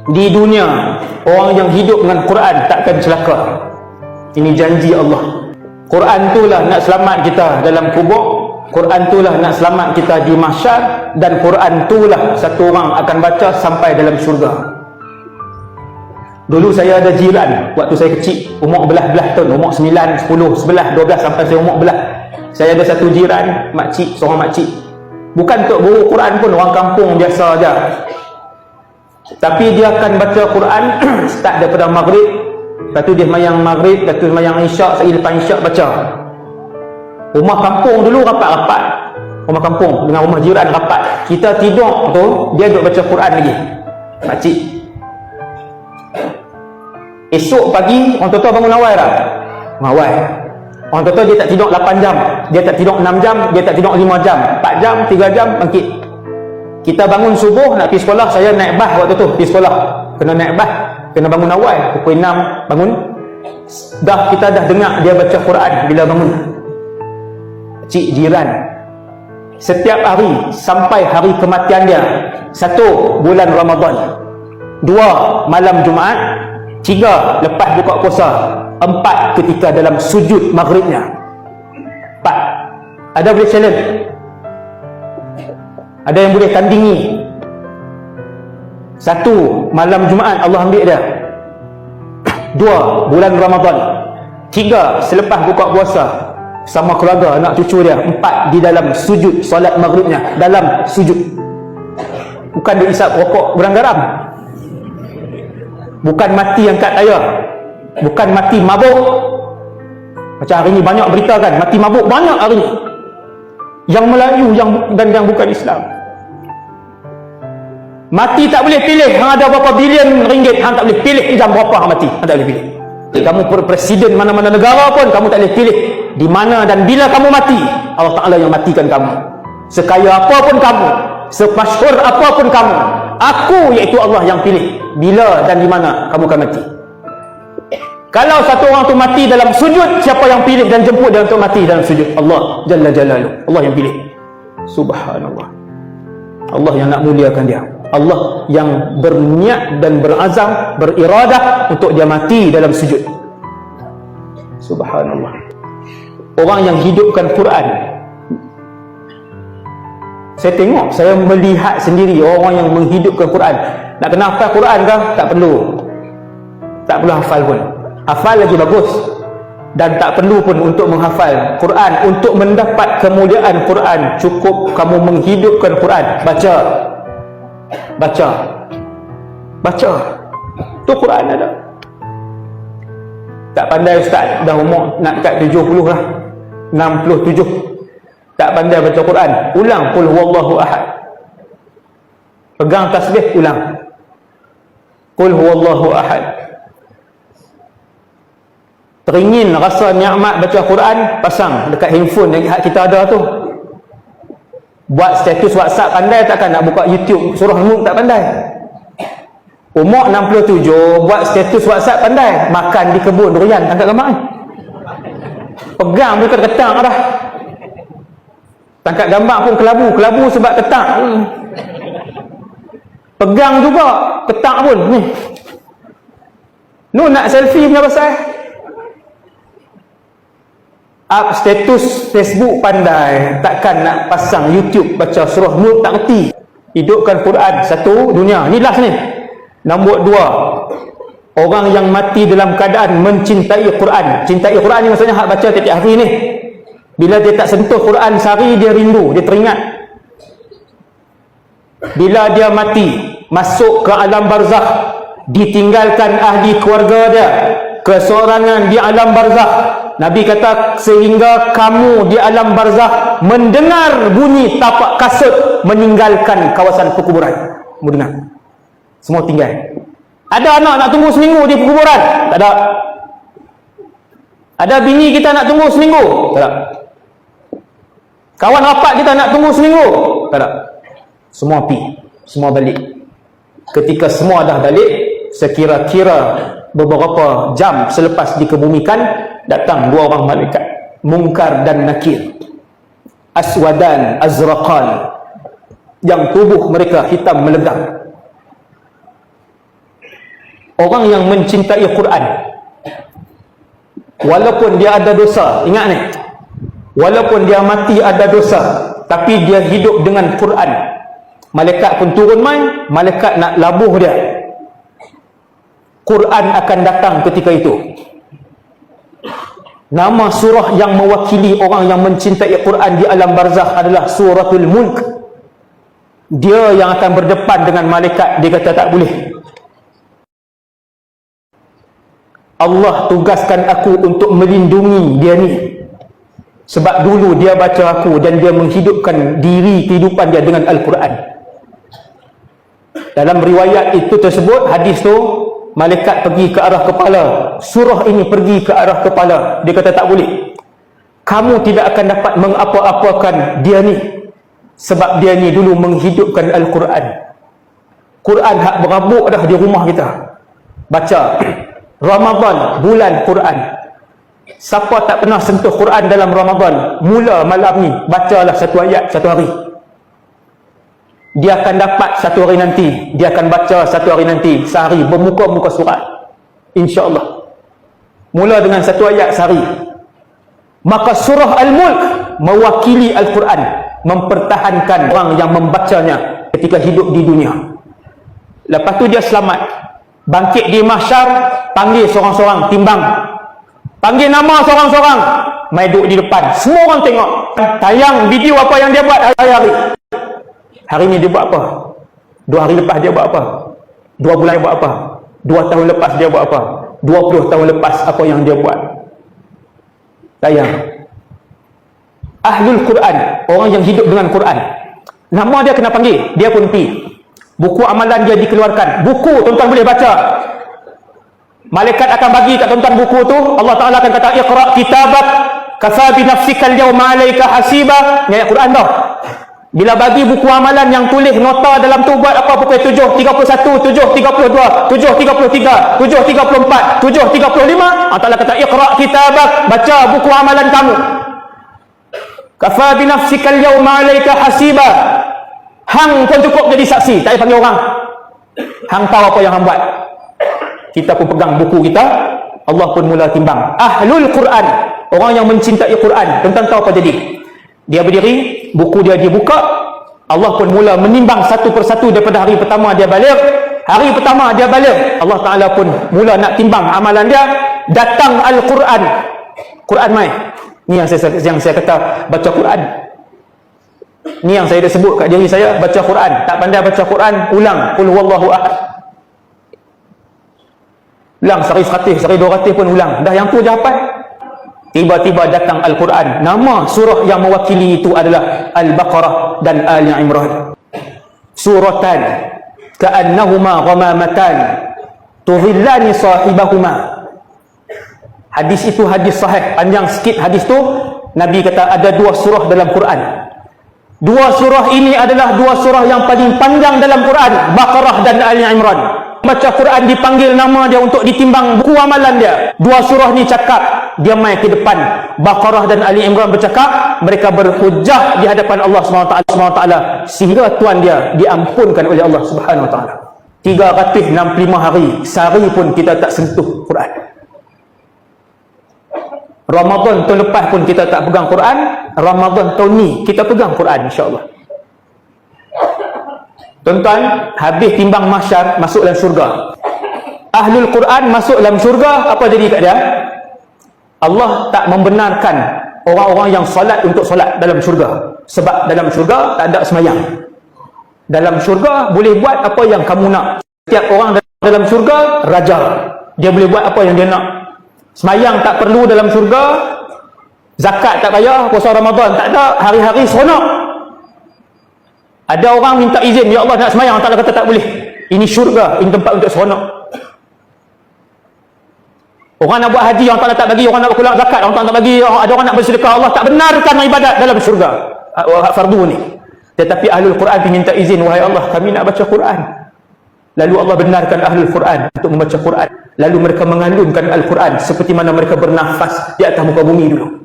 Di dunia, orang yang hidup dengan Quran takkan celaka. Ini janji Allah. Quran itulah nak selamat kita dalam kubur, Quran itulah nak selamat kita di mahsyar, dan Quran itulah satu orang akan baca sampai dalam syurga. Dulu saya ada jiran waktu saya kecil, umur belah-belah tahun, umur 9, 10, 11, 12 sampai saya umur belah. Saya ada satu jiran, makcik, seorang makcik. Bukan tok guru Quran pun, orang kampung biasa aja. Tapi dia akan baca Quran start daripada maghrib, lepas tu dia mayang maghrib, lepas tu mayang isyak, sekali lepas isyak baca. Rumah kampung dulu rapat-rapat. Rumah kampung dengan rumah jiran rapat. Kita tidur tu, dia duduk baca Quran lagi. Makcik. Esok pagi, orang tua bangun awal dah. Awal. Orang tua dia tak tidur 8 jam. Dia tak tidur 6 jam. Dia tak tidur 5 jam. 4 jam, 3 jam, bangkit. Kita bangun subuh, nak pergi sekolah. Saya naik bas waktu tu, pergi sekolah. Kena naik bas. Kena bangun awal. Pukul 6, bangun. Kita dah dengar dia baca Quran bila bangun. Cik jiran. Setiap hari, sampai hari kematian dia. 1, bulan Ramadan. 2, malam Jumaat. 3, lepas buka puasa. 4, ketika dalam sujud maghribnya. 4. Ada boleh challenge? Ada yang boleh tandingi? 1, malam Jumaat Allah ambil dia. 2, bulan Ramadan. 3, selepas buka puasa sama keluarga, anak cucu dia. 4, di dalam sujud solat maghribnya, dalam sujud. Bukan dia isap rokok goreng garam, bukan mati angkat tayar, bukan mati mabuk. Macam hari ni banyak berita kan, mati mabuk banyak hari ni, yang Melayu dan yang bukan Islam. Mati tak boleh pilih. Hang ada berapa bilion ringgit, hang tak boleh pilih jam berapa hang mati. Hang tak boleh pilih. Kamu presiden mana-mana negara pun, kamu tak boleh pilih di mana dan bila kamu mati. Allah Ta'ala yang matikan kamu. Sekaya apapun kamu, semasyhur apapun kamu, aku iaitu Allah yang pilih bila dan di mana kamu akan mati. Kalau satu orang tu mati dalam sujud, siapa yang pilih dan jemput dia untuk mati dalam sujud? Allah Jalla Jalaluh. Allah yang pilih. Subhanallah. Allah yang nak muliakan dia. Allah yang berniat dan berazam, beriradah untuk dia mati dalam sujud. Subhanallah. Orang yang hidupkan Quran. Saya tengok, saya melihat sendiri orang yang menghidupkan Quran. Nak kena hafal Quran ke? Tak perlu. Tak perlu hafal pun. Hafal lagi bagus. Dan tak perlu pun untuk menghafal Quran. Untuk mendapat kemuliaan Quran, cukup kamu menghidupkan Quran. Baca. Baca. Baca. Tu Quran ada. Tak pandai ustaz, dah umur nak kat 70 lah. 67. Tak pandai baca Quran, ulang qul huwallahu ahad. Pegang tasbih, ulang qul huwallahu ahad. Teringin rasa nikmat baca Quran, pasang dekat handphone yang kita ada tu. Buat status WhatsApp pandai takkan? Nak buka YouTube surah Mulk tak pandai? Umur 67 buat status WhatsApp pandai? Makan di kebun durian angkat gambar ni. Pegang bukan ketang dah. Tangkap gambar pun kelabu sebab ketak. Pegang juga ketak pun ni. Nu nak selfie punya pasal. Up status Facebook pandai, takkan nak pasang YouTube baca surah Mulk tak reti. Hidupkan Quran. 1, dunia. Ni last ni. Nombor 2, orang yang mati dalam keadaan mencintai Quran. Cintai Quran ni maksudnya hak baca tiap hari ni. Bila dia tak sentuh Quran sehari, dia rindu, dia teringat. Bila dia mati, masuk ke alam barzakh, ditinggalkan ahli keluarga dia, kesorangan di alam barzakh. Nabi kata, sehingga kamu di alam barzakh mendengar bunyi tapak kasut meninggalkan kawasan perkuburan. Kamu dengar? Semua tinggal. Ada anak nak tunggu seminggu di perkuburan? Tak ada. Ada bini kita nak tunggu seminggu? Tak ada. Kawan rapat kita nak tunggu seminggu? Tak ada. Semua pi, semua balik. Ketika semua dah balik, sekira-kira beberapa jam selepas dikebumikan, datang 2 orang malaikat, Munkar dan Nakir. Aswadan azraqan, yang tubuh mereka hitam melegam. orang yang mencintai Quran, walaupun dia ada dosa, ingat ni, walaupun dia mati ada dosa, tapi dia hidup dengan Quran, malaikat pun turun main, malaikat nak labuh dia, Quran akan datang ketika itu. Nama surah yang mewakili orang yang mencintai Quran di alam barzakh adalah Suratul Mulk. Dia yang akan berdepan dengan malaikat, dia kata tak boleh. Allah tugaskan aku untuk melindungi dia ni, sebab dulu dia baca aku dan dia menghidupkan diri kehidupan dia dengan Al-Quran. Dalam riwayat itu tersebut, hadis tu, malaikat pergi ke arah kepala, surah ini pergi ke arah kepala, dia kata tak boleh, kamu tidak akan dapat mengapa-apakan dia ni, sebab dia ni dulu menghidupkan Al-Quran. Quran hak berabuk dah di rumah kita, baca. Ramadan, bulan Quran, siapa tak pernah sentuh Quran dalam Ramadan, mula malam ni bacalah satu ayat satu hari, dia akan dapat satu hari nanti, dia akan baca satu hari nanti, sehari bermuka-muka surat, insya-Allah. Mula dengan satu ayat sehari. Maka surah Al-Mulk mewakili Al-Quran, mempertahankan orang yang membacanya ketika hidup di dunia. Lepas tu dia selamat, bangkit di mahsyar, panggil seorang-seorang, timbang, panggil nama seorang-seorang, mai duduk di depan, semua orang tengok, tayang video apa yang dia buat hari-hari. Hari ni dia buat apa? 2 hari lepas dia buat apa? 2 bulan dia buat apa? 2 tahun lepas dia buat apa? 20 tahun lepas apa yang dia buat? Tayang. Ahlul Quran, orang yang hidup dengan Quran, nama dia kena panggil, dia pun pergi. Buku amalan dia dikeluarkan. Buku tuan-tuan boleh baca. Malaikat akan bagi kat tuan-tuan buku tu. Allah Ta'ala akan kata, Iqra' kitabak kafa bi nafsika al-yawma 'alaika hasiba. Ni ayat Quran dah. Bila bagi buku amalan yang tulis nota dalam tu, buat apa? Pukul 7.31, 7.32, 7.33, 7.34, 7.35. Allah Ta'ala kata, Iqra' kitabak, baca buku amalan kamu. Kafa bi nafsika al-yawma 'alaika hasiba. Hang pun cukup jadi saksi, tak payah panggil orang. Hang tahu apa yang hang buat. Kita pun pegang buku kita, Allah pun mula timbang. Ahlul Quran, orang yang mencintai Quran, tentang tahu apa jadi. Dia berdiri, buku dia dibuka, Allah pun mula menimbang satu persatu daripada hari pertama dia balik. Hari pertama dia balik, Allah Ta'ala pun mula nak timbang amalan dia. Datang Al-Quran, Quran mai. Ni yang saya kata baca Quran. Ni yang saya dah sebut kat diri saya, baca Quran. Tak pandai baca Quran, ulang qul huwallahu ahad. Ulang sehari 100, sehari 200 pun ulang. Dah yang tu je hafal. Tiba-tiba datang Al-Quran. Nama surah yang mewakili itu adalah Al-Baqarah dan Ali Imran. Suratan ka'annahuma ghamamatan tudhillani sahibahuma. Hadis itu hadis sahih, panjang sikit hadis tu. Nabi kata ada 2 surah dalam Quran. 2 surah ini adalah 2 surah yang paling panjang dalam Quran, Baqarah dan Ali Imran. Baca Quran dipanggil nama dia untuk ditimbang buku amalan dia. 2 surah ni cakap, dia mai ke depan. Baqarah dan Ali Imran bercakap, mereka berhujah di hadapan Allah SWT, sehingga tuan dia diampunkan oleh Allah SWT. 365 hari, sehari pun kita tak sentuh Quran. Ramadan tahun lepas pun kita tak pegang Quran, Ramadan tahun ni kita pegang Quran, insya-Allah. Tuan-tuan, habis timbang mahsyar, masuk dalam syurga. Ahlul Quran masuk dalam syurga, apa jadi kat dia? Allah tak membenarkan orang-orang yang solat untuk solat dalam syurga, sebab dalam syurga tak ada semayang. Dalam syurga boleh buat apa yang kamu nak. Setiap orang dalam syurga raja, dia boleh buat apa yang dia nak. Semayang tak perlu dalam syurga, zakat tak payah, puasa Ramadan tak ada, hari-hari seronok. Ada orang minta izin, ya Allah nak semayang, Allah kata tak boleh. Ini syurga, ini tempat untuk seronok. Orang nak buat haji, orang tak bagi. Orang nak berkeluar zakat, orang tak bagi. Ada orang nak bersedekah, Allah tak benarkan ibadat dalam syurga, fardu ni. Tetapi Ahlul Quran minta izin, wahai Allah, kami nak baca Quran. Lalu Allah benarkan Ahlul Quran untuk membaca Quran. Lalu mereka mengandungkan Al-Quran seperti mana mereka bernafas di atas muka bumi dulu.